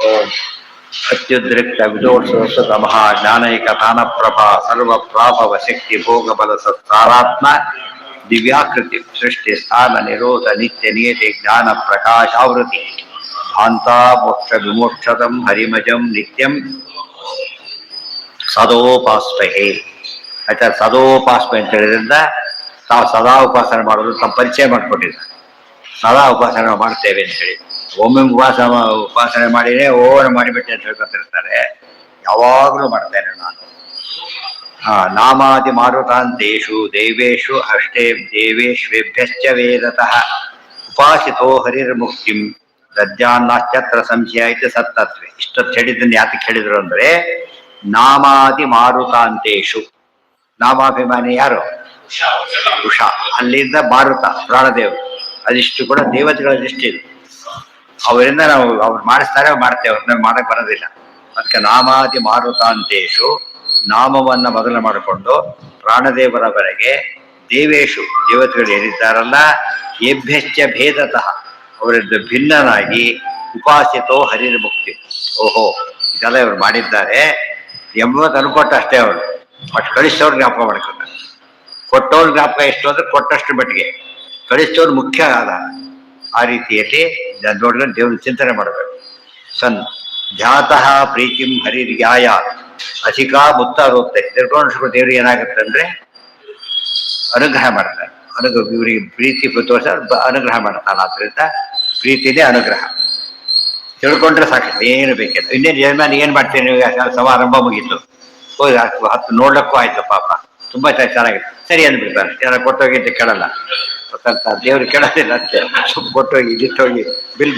ಓಂ ಅತ್ಯುದ್ರಿಕ್ತ ವಿದೋಷ ಮಹಾ ಜ್ಞಾನೈಕ ತಾನಪ್ರಭಾ ಸರ್ವ ಪ್ರಾಭವ ಶಕ್ತಿ ಭೋಗ ಬಲ ಸತ್ಸಾರಾತ್ಮ ದಿವ್ಯಾಕೃತಿ ಸೃಷ್ಟಿ ಸ್ಥಾನ ನಿರೋಧ ನಿತ್ಯ ನಿಯತಿ ಜ್ಞಾನ ಪ್ರಕಾಶಾವೃತಿ ಭಾಂತಾ ಮೋಕ್ಷ ವಿಮೋಕ್ಷದಂ ಹರಿಮಜಂ ನಿತ್ಯಂ ಸದೋಪಾಸ್ಮಹೇ. ಆಯ್ತಾ, ಸದೋಪಾಸ್ಮೆ ಅಂತ ಹೇಳಿದ್ರಿಂದ ತಾವು ಸದಾ ಉಪಾಸನೆ ಮಾಡೋದು ತಮ್ಮ ಪರಿಚಯ ಮಾಡಿಕೊಟ್ಟಿದ್ದಾರೆ. ಸದಾ ಉಪಾಸನೆ ಮಾಡ್ತೇವೆ ಅಂತ ಹೇಳಿ ಒಮ್ಮೆ ಉಪಾಸನೆ ಮಾಡಿನೇ ಓವರ್ ಮಾಡಿಬಿಟ್ಟೆ ಅಂತ ಹೇಳ್ಕೊತಿರ್ತಾರೆ. ಯಾವಾಗಲೂ ಮಾಡ್ತೇನೆ ನಾನು. ನಾಮಾದಿ ಮಾರುತಾಂತೇಶು ದೇವೇಶು ಅಷ್ಟೇ ದೇವೇಶ್ವೇಭ್ಯಶ್ಚ ವೇದತಃ ಉಪಾಸಿತೋ ಹರಿರ್ಮುಕ್ತಿಂ ದಜ್ಜಾನ್ನಾಶ್ಚತ್ರ ಸಂಶಯ ಇತಿ ಸತ್ತತ್ವೆ. ಇಷ್ಟೊತ್ತು ಹೇಳಿದ್ದನ್ನು ಯಾತಕ್ಕೆ ಹೇಳಿದ್ರು ಅಂದ್ರೆ, ನಾಮಾದಿ ಮಾರುತಾಂತೇಶು, ನಾಮಾಭಿಮಾನಿ ಯಾರು? ಉಷಾ. ಅಲ್ಲಿಂದ ಮಾರುತ ಪ್ರಾಣದೇವರು, ಅದಿಷ್ಟು ಕೂಡ ದೇವತೆಗಳ ದೃಷ್ಟಿ. ಅವರಿಂದ ನಾವು ಅವ್ರು ಮಾಡಿಸ್ತಾರೆ, ಮಾಡ್ತೇವೆ, ನಮ್ಗೆ ಮಾಡಕ್ ಬರೋದಿಲ್ಲ. ಅದಕ್ಕೆ ನಾಮಾದಿ ಮಾರುತಾಂತೇಶು, ನಾಮವನ್ನ ಮೊದಲು ಮಾಡಿಕೊಂಡು ಪ್ರಾಣದೇವರವರೆಗೆ ದೇವೇಶು ದೇವತೆಗಳು ಏನಿದ್ದಾರಲ್ಲ, ಏಭ್ಯಶ್ಚ ಭೇದತಃ ಅವರದ್ದು ಭಿನ್ನನಾಗಿ ಉಪಾಸಿತೋ ಹರಿರ್ಮುಕ್ತಿ. ಓಹೋ, ಇದೆಲ್ಲ ಇವರು ಮಾಡಿದ್ದಾರೆ ಎಂಬುದು ಅನ್ಕೊಟ್ಟ ಅಷ್ಟೇ. ಅವರು ಬಟ್ ಕಳಿಸೋರು ಜ್ಞಾಪಕ ಮಾಡ್ಕೊತಾರೆ. ಕೊಟ್ಟವ್ರ ಜ್ಞಾಪಕ ಎಷ್ಟು ಅಂದ್ರೆ ಕೊಟ್ಟಷ್ಟು ಮಟ್ಟಿಗೆ, ಕಳಿಸೋರು ಮುಖ್ಯ ಆಧಾರ. ಆ ರೀತಿಯಲ್ಲಿ ನೋಡಿದ್ರೆ ದೇವ್ರ ಚಿಂತನೆ ಮಾಡಬೇಕು. ಸನ್ ಧ್ಯಾತಃ ಪ್ರೀತಿಂ ಹರಿರ್ಯಾಯ ಅಧಿಕಾ ಮುತ್ತಾರೋಗ್ತೆ. ತಿರ್ಕೊಂಡು ದೇವ್ರಿಗೆ ಏನಾಗುತ್ತೆ ಅಂದ್ರೆ ಅನುಗ್ರಹ ಮಾಡ್ತಾರೆ. ಇವರಿಗೆ ಪ್ರೀತಿ ತೋರಿಸ ಅನುಗ್ರಹ ಮಾಡ್ತಾನೆ. ಆದ್ರಿಂದ ಪ್ರೀತಿನೇ ಅನುಗ್ರಹ. ತಿಳ್ಕೊಂಡ್ರೆ ಸಾಕು, ಏನು ಬೇಕಿಲ್ಲ. ಇನ್ನೇನು ಯಜಮಾನ ಏನ್ ಮಾಡ್ತೀನಿ, ಸಮಾರಂಭ ಮುಗೀತು, ಹೋಗಿ 10 ನೋಡ್ಲಕ್ಕೂ ಆಯ್ತು, ಪಾಪ ತುಂಬಾ ಚೆನ್ನಾಗಿತ್ತು, ಸರಿ ಅಂದ್ಬಿಡ್ತಾರೆ. ಏನಾರ ಕೊಟ್ಟೋಗಿ ಅಂತ ಕೇಳಲ್ಲ, ಗೊತ್ತಂತ ದೇವ್ರು ಕೇಳೋದಿಲ್ಲ ಅಂತೆ. ಕೊಟ್ಟೋಗಿ ಇದಿಟ್ಟೋಗಿ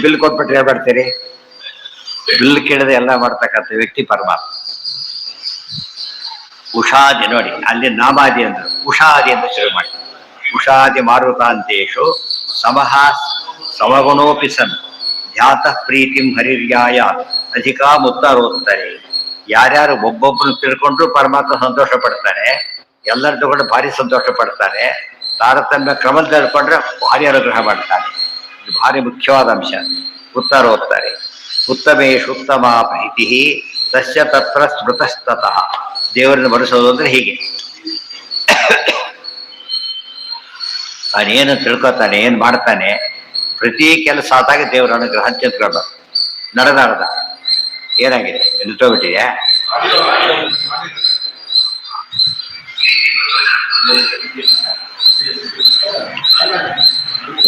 ಬಿಲ್ ಕೊಟ್ಬಿಟ್ರೆ ಏನ್ ಮಾಡ್ತೀರಿ? ಬಿಲ್ ಕೇಳದೆ ಎಲ್ಲ ಮಾಡ್ತಕ್ಕಂಥ ವ್ಯಕ್ತಿ ಪರಮಾತ್ಮ. ಉಷಾದಿ ನೋಡಿ, ಅಲ್ಲಿ ನಾಮಾದಿ ಅಂದ್ರು, ಉಷಾದಿ ಅಂತ ಶುರು ಮಾಡಿ. ಉಷಾದಿ ಮಾರುತಾಂತೇಶು ಸಮಃ ಸಮಗುಣೋಪಿ ಸನ್ ಧ್ಯಾತ ಪ್ರೀತಿಂ ಹರಿರ್ಯಾಯ ಅಧಿಕಾ ಮುತ್ತಾರೋಗ್ತಾರೆ. ಯಾರ್ಯಾರು ಒಬ್ಬೊಬ್ಬರು ತಿಳ್ಕೊಂಡ್ರು ಪರಮಾತ್ಮ ಸಂತೋಷ ಪಡ್ತಾನೆ, ಎಲ್ಲರ ತಗೊಂಡು ಭಾರಿ ಸಂತೋಷ ಪಡ್ತಾನೆ. ತಾರತಮ್ಯ ಕ್ರಮದಲ್ಲಿ ತಿಳ್ಕೊಂಡ್ರೆ ಭಾರಿ ಅನುಗ್ರಹ ಮಾಡ್ತಾನೆ. ಇದು ಭಾರಿ ಮುಖ್ಯವಾದ ಅಂಶ. ಉತ್ತರೋತ್ತಾರೆ ಉತ್ತಮೇಶು ಉತ್ತಮ ಪ್ರೀತಿ ತಸ್ಯ ತತ್ರ ಸ್ಮೃತಸ್ತತಃ. ದೇವರನ್ನು ಬರೆಸೋದು ಅಂದ್ರೆ ಹೀಗೆ, ತಾನೇನು ತಿಳ್ಕೊತಾನೆ, ಏನ್ ಮಾಡ್ತಾನೆ, ಪ್ರತಿ ಕೆಲಸ ಆದಾಗ ದೇವರ ಅನುಗ್ರಹ ಚಿಂತ್ಕೊಂಡು ನಡೆದ ಏನಾಗಿದೆ ನಿಂತೋಗ್ಬಿಟ್ಟಿದೆ.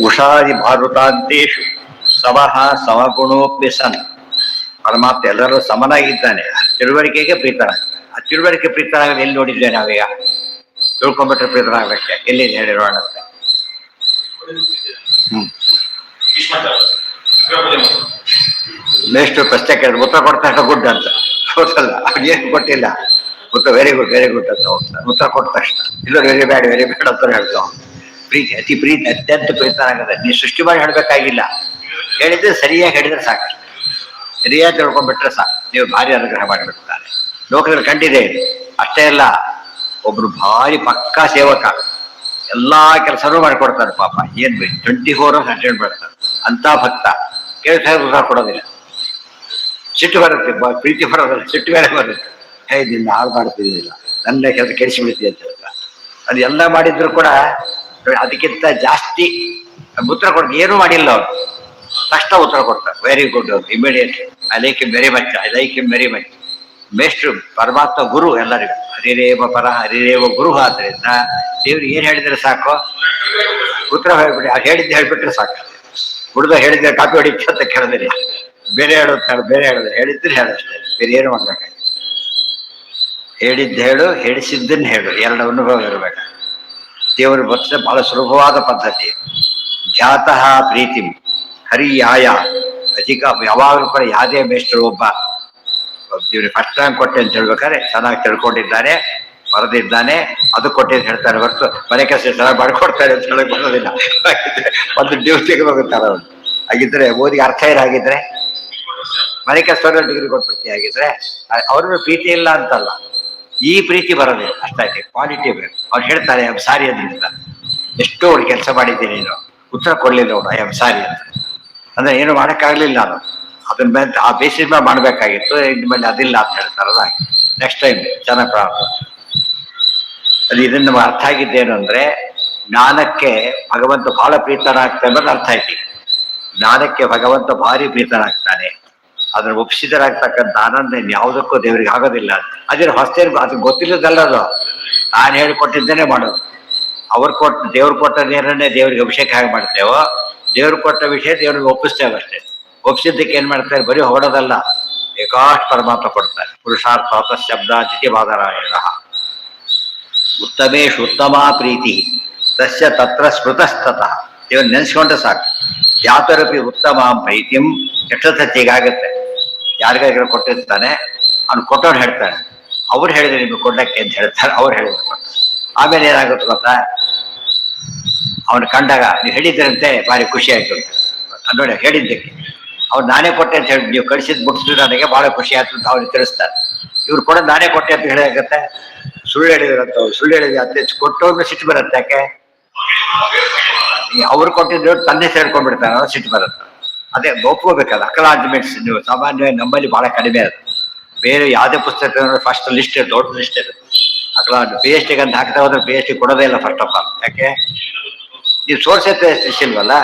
ಉಷಾದಿ ಮಾರುತಾಂತೇಶು ಸಮಃ ಸಮಗುಣೋಪಿ ಸನ್. ಪರಮಾತ್ಮ ಎಲ್ಲರೂ ಸಮನಾಗಿದ್ದಾನೆ. ತಿಳುವಳಿಕೆಗೆ ಪ್ರೀತನಾಗ್ತಾನೆ. ಆ ತಿಳುವಳಿಕೆ ಪ್ರೀತನಾಗದೆ ಎಲ್ಲಿ ನೋಡಿದ್ದೇವೆ ನಾವೀಗ? ತಿಳ್ಕೊಂಡ್ಬಿಟ್ರೆ ಪ್ರೀತನಾಗಕ್ಕೆ ಎಲ್ಲಿದೆ ಹೇಳಿರೋಣ ಅಂತ. ನೆಕ್ಸ್ಟ್ ಪ್ರಶ್ನೆ ಕೇಳಿದ್ರೆ ಉತ್ತರ ಕೊಡ್ತಾ ಗುಡ್ ಅಂತ ಹೋಗಲ್ಲ. ಏನು ಕೊಟ್ಟಿಲ್ಲ ಉತ್ತರ, ವೆರಿ ಗುಡ್ ಅಂತ ಹೋಗ್ತಾರೆ. ಉತ್ತರ ಕೊಟ್ಟ ತಕ್ಷಣ ಇಲ್ಲ ವೆರಿ ಬ್ಯಾಡ್ ಅಂತ ಹೇಳ್ತಾವ. ಪ್ರೀತಿ, ಅತಿ ಪ್ರೀತಿ, ಅತ್ಯಂತ ಪ್ರೀತನಾಗದ. ನೀವು ಸೃಷ್ಟಿ ಮಾಡಿ ಹೇಳ್ಬೇಕಾಗಿಲ್ಲ, ಹೇಳಿದ್ರೆ ಸರಿಯಾಗಿ ಹೇಳಿದ್ರೆ ಸಾಕು, ಸರಿಯಾಗಿ ತಿಳ್ಕೊಂಡ್ಬಿಟ್ರೆ ಸಾಕು. ನೀವು ಭಾರಿ ಅನುಗ್ರಹ ಮಾಡಿಬಿಡ್ತಾರೆ. ಲೋಕದಲ್ಲಿ ಕಂಡಿದೆ ಇದು. ಅಷ್ಟೇ ಅಲ್ಲ, ಒಬ್ರು ಭಾರಿ ಪಕ್ಕಾ ಸೇವಕ, ಎಲ್ಲಾ ಕೆಲಸನೂ ಮಾಡಿಕೊಡ್ತಾರೆ. ಪಾಪ ಏನ್ ಬೇಕು 24 hours ಅಟೆಂಡ್ ಮಾಡ್ತಾರೆ. ಅಂತ ಭಕ್ತ ಕೆಲಸ ಉತ್ತರ ಕೊಡೋದಿಲ್ಲ. ಸಿಟ್ಟು ಬರುತ್ತೆ, ಪ್ರೀತಿ ಬರೋದಿಲ್ಲ, ಸಿಟ್ಟು ಬೇರೆ ಬರುತ್ತೆ. ನಿನ್ನ ಹಾಳು ಮಾಡ್ತಿದ್ದಿಲ್ಲ, ನನ್ನ ಕೆಲಸ ಕೆಡಿಸಿಬಿಡ್ತೀವಿ ಅಂತ ಹೇಳ್ತಾರೆ. ಅದು ಎಲ್ಲ ಮಾಡಿದ್ರು ಕೂಡ ಅದಕ್ಕಿಂತ ಜಾಸ್ತಿ ಉತ್ತರ ಕೊಡ್ತಾರೆ. ಏನೂ ಮಾಡಿಲ್ಲ ಅವರು, ತಕ್ಷಣ ಉತ್ತರ ಕೊಡ್ತಾರೆ. Very good, immediately. I like him very much, I like him very much. ಮೇಷ್ಟ್ರು ಪರಮಾತ್ಮ ಗುರು ಎಲ್ಲರಿಗೂ. ಹರಿರೇವ ಪರ ಹರಿರೇವ ಗುರು. ಆದ್ರಿಂದ ದೇವ್ರಿಗೆ ಏನ್ ಹೇಳಿದ್ರೆ ಸಾಕು, ಉತ್ತರ ಹೇಳ್ಬಿಡಿ. ಅದು ಹೇಳಿದ್ದು ಹೇಳ್ಬಿಟ್ರೆ ಸಾಕು. ಹುಡುಗ ಹೇಳಿದ್ರೆ ಕಾಪಿ ಹೊಡಿತ ಅಂತ ಕೇಳೋದಿಲ್ಲ, ಬೇರೆ ಹೇಳುತ್ತಾಳೆ, ಬೇರೆ ಹೇಳಿದ್ರೆ ಹೇಳಷ್ಟೇ, ಬೇರೆ ಏನು ಮಾಡ್ಬೇಕಾಗಿ. ಹೇಳಿದ್ದು ಹೇಳು, ಹೇಳಿಸಿದ್ದನ್ನು ಹೇಳು, ಎರಡು ಅನುಭವ ಇರಬೇಕು. ದೇವರು ಬರ್ತದೆ ಬಹಳ ಸುಲಭವಾದ ಪದ್ಧತಿ. ಧ್ಯಾತಃ ಪ್ರೀತಿಂ ಹರಿಯಾಯ ಅಧಿಕ. ಯಾವಾಗಲೂ ಕೂಡ ಯಾವುದೇ ಮೇಷ್ಟ್ರು ಒಬ್ಬ ಇವ್ರಿಗೆ ಫಸ್ಟ್ ಟೈಮ್ ಕೊಟ್ಟೆ ಅಂತ ಹೇಳ್ಬೇಕಾದ್ರೆ ಚೆನ್ನಾಗಿ ತಿಳ್ಕೊಂಡಿದ್ದಾನೆ, ಬರೆದಿದ್ದಾನೆ, ಅದು ಕೊಟ್ಟೆ ಅಂತ ಹೇಳ್ತಾರೆ ಹೊರತು ಮನೆ ಕೆಲಸ ಚೆನ್ನಾಗಿ ಮಾಡ್ಕೊಡ್ತಾರೆ ಅಂತ ಹೇಳಕ್ ಬರೋದಿಲ್ಲ. ಒಂದು ಡ್ಯೂಟಿಗೆ ಹೋಗುತ್ತಾರೆ ಅವರು. ಹಾಗಿದ್ರೆ ಓದಿಗೆ ಅರ್ಥ ಇರಾಗಿದ್ರೆ ಮನೆ ಕೆಲಸದವ್ರ ಡಿಗ್ರಿ ಕೊಟ್ಬಿಡ್ತೀವಿ. ಆಗಿದ್ರೆ ಅವ್ರ ಪ್ರೀತಿ ಇಲ್ಲ ಅಂತಲ್ಲ, ಈ ಪ್ರೀತಿ ಬರೋದಿಲ್ಲ. ಅಷ್ಟಾಯ್ತು, ಕ್ವಾಲಿಟಿ ಬೇಕು. ಅವ್ರು ಹೇಳ್ತಾರೆ ಐ ಆಮ್ ಸಾರಿ ಅಂತ. ಎಷ್ಟೋ ಅವ್ರು ಕೆಲಸ ಮಾಡಿದ್ದೀನಿ, ನೀನು ಉತ್ತರ ಕೊಡ್ಲಿಲ್ಲ ಅವ್ರು ಐ ಆಮ್ ಸಾರಿ ಅಂತ. ಅಂದ್ರೆ ಏನು ಮಾಡೋಕ್ಕಾಗ್ಲಿಲ್ಲ ನಾನು, ಅದನ್ನ ಮೇಲೆ ಆ ಬೇಸಿಸ್ ಮೇಲೆ ಮಾಡಬೇಕಾಗಿತ್ತು, ಇನ್ಮೇಲೆ ಅದಿಲ್ಲ ಅಂತ ಹೇಳ್ತಾರಲ್ಲ. ನೆಕ್ಸ್ಟ್ ಟೈಮ್ ಚೆನ್ನಾಗಿ ಪ್ರಾರಂಭ. ಅದು ಇದನ್ನ ನಮ್ಗೆ ಅರ್ಥ ಆಗಿದ್ದೇನು ಅಂದ್ರೆ, ಜ್ಞಾನಕ್ಕೆ ಭಗವಂತ ಬಹಳ ಪ್ರೀತನಾಗ್ತಾನೆ ಅನ್ನೋದು ಅರ್ಥ ಆಯ್ತು. ಜ್ಞಾನಕ್ಕೆ ಭಗವಂತ ಭಾರಿ ಪ್ರೀತನಾಗ್ತಾನೆ, ಅದನ್ನ ಒಪ್ಪಿಸಿದರಾಗ್ತಕ್ಕಂಥ ಆನಂದ ಯಾವುದಕ್ಕೂ ದೇವರಿಗೆ ಆಗೋದಿಲ್ಲ. ಅದ್ರ ಹೊಸ್ತೇನು ಅದಕ್ಕೆ ಗೊತ್ತಿಲ್ಲದಲ್ಲ, ಅದು ನಾನು ಹೇಳಿಕೊಟ್ಟಿದ್ದೇನೆ ಮಾಡೋದು. ದೇವ್ರು ಕೊಟ್ಟ ನೀರನ್ನೇ ದೇವರಿಗೆ ಅಭಿಷೇಕ ಹೇಗೆ ಮಾಡ್ತೇವೋ, ದೇವ್ರು ಕೊಟ್ಟ ವಿಷಯ ದೇವ್ರಿಗೆ ಒಪ್ಪಿಸ್ತೇವೆ ಅಷ್ಟೇ. ಒಪ್ಪಿಸಿದ್ದಕ್ಕೆ ಏನ್ ಮಾಡ್ತಾರೆ, ಬರೀ ಹೊಡೋದಲ್ಲ, ಬೇಕಾಷ್ಟು ಪರಮಾತ್ಮ ಕೊಡ್ತಾರೆ. ಪುರುಷಾರ್ಥ ಶಬ್ದ ಚಿತಿವಾದರಾಯಣ ಉತ್ತಮೇಶು ಉತ್ತಮ ಪ್ರೀತಿ ತಸ್ಯ ತತ್ರ ಸ್ಮೃತಸ್ತತಃ. ದೇವ್ರು ನೆನೆಸ್ಕೊಂಡ್ರೆ ಸಾಕು. ಜಾತರಪಿ ಉತ್ತಮ ಪ್ರೀತಿಂ ಎಷ್ಟೊತ್ತಿಗಾಗತ್ತೆ. ಯಾರಿಗಾಗಿರೋ ಕೊಟ್ಟಿರ್ತಾನೆ, ಅವ್ನು ಕೊಟ್ಟವ್ರು ಹೇಳ್ತಾನೆ, ಅವ್ರು ಹೇಳಿದ್ರೆ ನಿಮ್ಗೆ ಕೊಡ್ಲಕ್ಕೆ ಅಂತ ಹೇಳ್ತಾರೆ, ಅವ್ರು ಹೇಳಿದ್ರು ಕೊಡ್ತಾರೆ. ಆಮೇಲೆ ಏನಾಗುತ್ತೆ ಗೊತ್ತಾ, ಅವನು ಕಂಡಾಗ ನೀವು ಹೇಳಿದ್ರಂತೆ ಭಾರಿ ಖುಷಿ ಆಯ್ತು ಅಂತ ನೋಡಿ, ಹೇಳಿದ್ದಕ್ಕೆ ಅವ್ರು ನಾನೇ ಕೊಟ್ಟೆ ಅಂತ ಹೇಳಿ ನೀವು ಕಳಿಸಿದ್ ಮುಗಿಸಿದ್ರು ನನಗೆ ಬಹಳ ಖುಷಿ ಆಯ್ತು ಅಂತ ಅವ್ರಿಗೆ ತಿಳಿಸ್ತಾರೆ. ಇವ್ರು ಕೂಡ ನಾನೇ ಕೊಟ್ಟೆ ಅಂತ ಹೇಳಾಗತ್ತೆ, ಸುಳ್ಳು ಹೇಳಿದ್ರಂತ. ಸುಳ್ಳು ಹೇಳಿದ್ರೆ ಅತ್ತೆ ಕೊಟ್ಟವ್ರಿಗೆ ಸಿಟ್ಟು ಬರುತ್ತೆ. ಯಾಕೆ ಅವ್ರು ಕೊಟ್ಟಿದ್ರು ತನ್ನೇ ಸೇರ್ಕೊಂಡ್ಬಿಡ್ತಾರೆ, ಅವ್ರು ಸಿಟ್ಟು ಬರುತ್ತೆ. ಅದೇ ಒಪ್ಕೋಬೇಕಲ್ಲ. ಅಕ್ನಾಲಜ್ಮೆಂಟ್ಸ್ ನೀವು ಸಾಮಾನ್ಯವಾಗಿ ನಮ್ಮಲ್ಲಿ ಬಹಳ ಕಡಿಮೆ ಅದು. ಬೇರೆ ಯಾವುದೇ ಪುಸ್ತಕ ಫಸ್ಟ್ ಲಿಸ್ಟ್ ದೊಡ್ಡ ಲಿಸ್ಟ್ ಇರುತ್ತೆ. ಅಕ್ನಾಲಜ್ ಪಿ ಎಚ್ ಡಿಗೆ ಅಂತ ಹಾಕ್ತಾ ಹೋದ್ರೆ ಪಿ ಎಚ್ ಡಿ ಕೊಡೋದೇ ಇಲ್ಲ ಫಸ್ಟ್ ಆಫ್ ಆಲ್. ಯಾಕೆ ನೀವು ಸೋರ್ಸ್ ಇಲ್ವಲ್ಲ,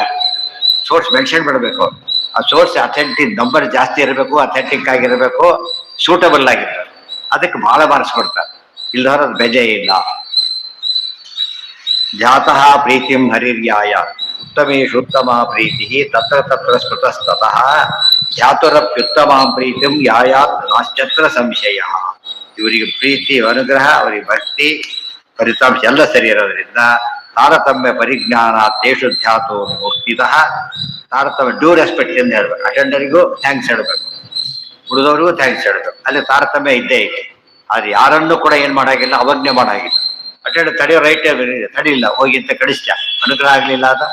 ಸೋರ್ಸ್ ಮೆನ್ಷನ್ ಮಾಡಬೇಕು. ಆ ಸೋರ್ಸ್ ಅಥೆಂಟಿಕ್ ನಂಬರ್ ಜಾಸ್ತಿ ಇರಬೇಕು, ಅಥೆಂಟಿಕ್ ಆಗಿರಬೇಕು, ಸೂಟಬಲ್ ಆಗಿರ್ಬೇಕು. ಅದಕ್ಕೆ ಬಹಳ ಮಾರ್ಕ್ಸ್ ಕೊಡ್ತಾರೆ. ಇಲ್ದವ್ರು ಅದು ಬೆಜೆ ಇಲ್ಲ. ಜಾತಃ ಪ್ರೀತಿಂ ಹರಿರ್ಯಾಯ ಉತ್ತಮೇಶು ಉತ್ತಮ ಪ್ರೀತಿ ತತ್ರ ತತ್ರ ಸ್ಮೃತಸ್ತತಃ ಜಾತುರಪ್ಯುತ್ತಮಾಂ ಪ್ರೀತಿಂ ಯಾಯಾತ್ ನಾಶ್ಚತ್ರ ಸಂಶಯ. ಇವರಿಗೆ ಪ್ರೀತಿ ಅನುಗ್ರಹ, ಅವರಿಗೆ ಭಕ್ತಿ ಫಲಿತಾಂಶ ಎಲ್ಲ ಸರಿ ಇರೋದ್ರಿಂದ ತಾರತಮ್ಯ ಪರಿಜ್ಞಾನ ತೇಷು ಧ್ಯಾತೋ ಮುಕ್ತಿತಃ. ತಾರತಮ್ಯ ಡ್ಯೂ ರೆಸ್ಪೆಕ್ಟ್ ಎಂದು ಹೇಳ್ಬೇಕು. ಅಟೆಂಡರಿಗೂ ಥ್ಯಾಂಕ್ಸ್ ಹೇಳ್ಬೇಕು, ಉಳಿದವ್ರಿಗೂ ಥ್ಯಾಂಕ್ಸ್ ಹೇಳ್ಬೇಕು. ಅಲ್ಲಿ ತಾರತಮ್ಯ ಇದ್ದೇ ಇದೆ. ಆದ್ರೆ ಯಾರನ್ನೂ ಕೂಡ ಏನ್ ಮಾಡಾಗಿಲ್ಲ, ಅವಜ್ಞೆ ಮಾಡಾಗಿಲ್ಲ. ಅಟೆಂಡರ್ ತಡೆಯೋ ರೈಟ್ ತಡಿಲ್ಲ, ಹೋಗಿ ಅಂತ ಕಳಿಸ್ತ, ಅನುಗ್ರಹ ಆಗ್ಲಿಲ್ಲ. ಅದ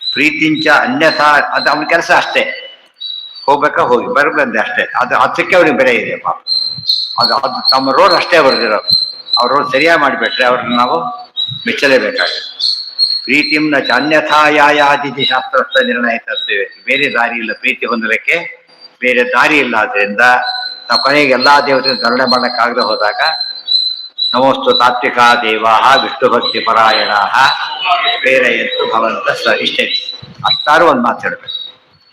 ಪ್ರೀತಿಂಚ ಅನ್ಯಥಾ, ಅದು ಅವನ ಕೆಲಸ ಅಷ್ಟೇ. ಹೋಗ್ಬೇಕಾ ಹೋಗಿ, ಬರ್ಬಂದೆ ಅಷ್ಟೇ. ಅದು ಹತ್ತಕ್ಕೆ ಅವ್ರಿಗೆ ಬೆಲೆ ಇದೆ ಪಾಪ. ಅದು ತಮ್ಮ ರೋಡ್ ಅಷ್ಟೇ ಬರೆದಿರೋದು. ಅವ್ರ ರೋಡ್ ಸರಿಯಾಗಿ ಮಾಡಿಬಿಟ್ರೆ ಅವ್ರನ್ನ ನಾವು ಮೆಚ್ಚಲೇಬೇಕಾಗುತ್ತೆ. ಪ್ರೀತಿಂನ ಚ ಅನ್ಯಥಾ ಯಾಯಾದಿತಿ ಶಾಸ್ತ್ರಸ್ಥ ನಿರ್ಣಯ ತರ್ತೇವೆ. ಬೇರೆ ದಾರಿ ಇಲ್ಲ ಪ್ರೀತಿ ಹೊಂದಲಿಕ್ಕೆ, ಬೇರೆ ದಾರಿ ಇಲ್ಲ. ಆದ್ರಿಂದ ನಾವು ಕೊನೆಗೆ ಎಲ್ಲಾ ದೇವತೆಯನ್ನು ಧರಣೆ ಮಾಡಕ್ಕಾಗದೆ ಹೋದಾಗ ನಮೋಸ್ತು ತಾತ್ವಿಕ ದೇವಾ ವಿಷ್ಣು ಭಕ್ತಿ ಪರಾಯಣ ಬೇರೆ ಎಂದು ಭವಂತ ಇಷ್ಟೇ. ಅಷ್ಟಾರು ಒಂದು ಮಾತಾಡ್ಬೇಕು.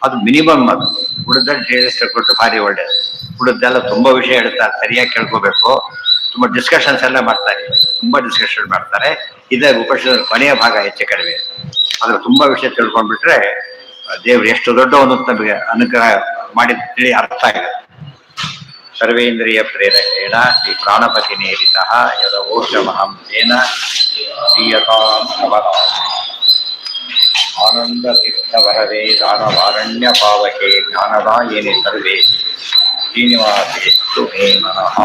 ಅದು ಮಿನಿಮಮ್. ಅದು ಉಳಿದಲ್ಲಿ ಟೇಸ್ಟ್ ಕೊಟ್ಟು ಭಾರಿ ಒಳ್ಳೇದು. ಉಳಿದೆಲ್ಲ ತುಂಬಾ ವಿಷಯ ಹೇಳ್ತಾರೆ, ಸರಿಯಾಗಿ ಕೇಳ್ಕೋಬೇಕು. ತುಂಬಾ ಡಿಸ್ಕಷನ್ಸ್ ಎಲ್ಲ ಮಾಡ್ತಾರೆ, ತುಂಬಾ ಡಿಸ್ಕಷನ್ ಮಾಡ್ತಾರೆ. ಇದೇ ಉಪನಿಷದ ಕೊನೆಯ ಭಾಗ ಹೆಚ್ಚು ಕಡಿಮೆ. ಅದ್ರ ತುಂಬಾ ವಿಷಯ ತಿಳ್ಕೊಂಡ್ಬಿಟ್ರೆ ದೇವ್ರು ಎಷ್ಟು ದೊಡ್ಡವನು ನಮಗೆ ಅನುಗ್ರಹ ಮಾಡಿ ತಿಳಿ ಅರ್ಥ ಆಗುತ್ತೆ. ಸರ್ವೇಂದ್ರಿಯ ಪ್ರೇರಕೇಣ ಶ್ರೀ ಪ್ರಾಣಪತಿ ನೇರಿತಃ ಯದ ಓಷಮಹಂಸೇನ ಶ್ರೀಯತಾಂ ಆನಂದ ತೀರ್ಥ ವರವೇ ದಾನವಾರಣ್ಯ ಪಾವಕೆ ಜ್ಞಾನದಾಯಿನಿ ಸರ್ವೇ ಶ್ರೀನಿವಾಸೇಸ್ತು ಮೇ ಮನಃ.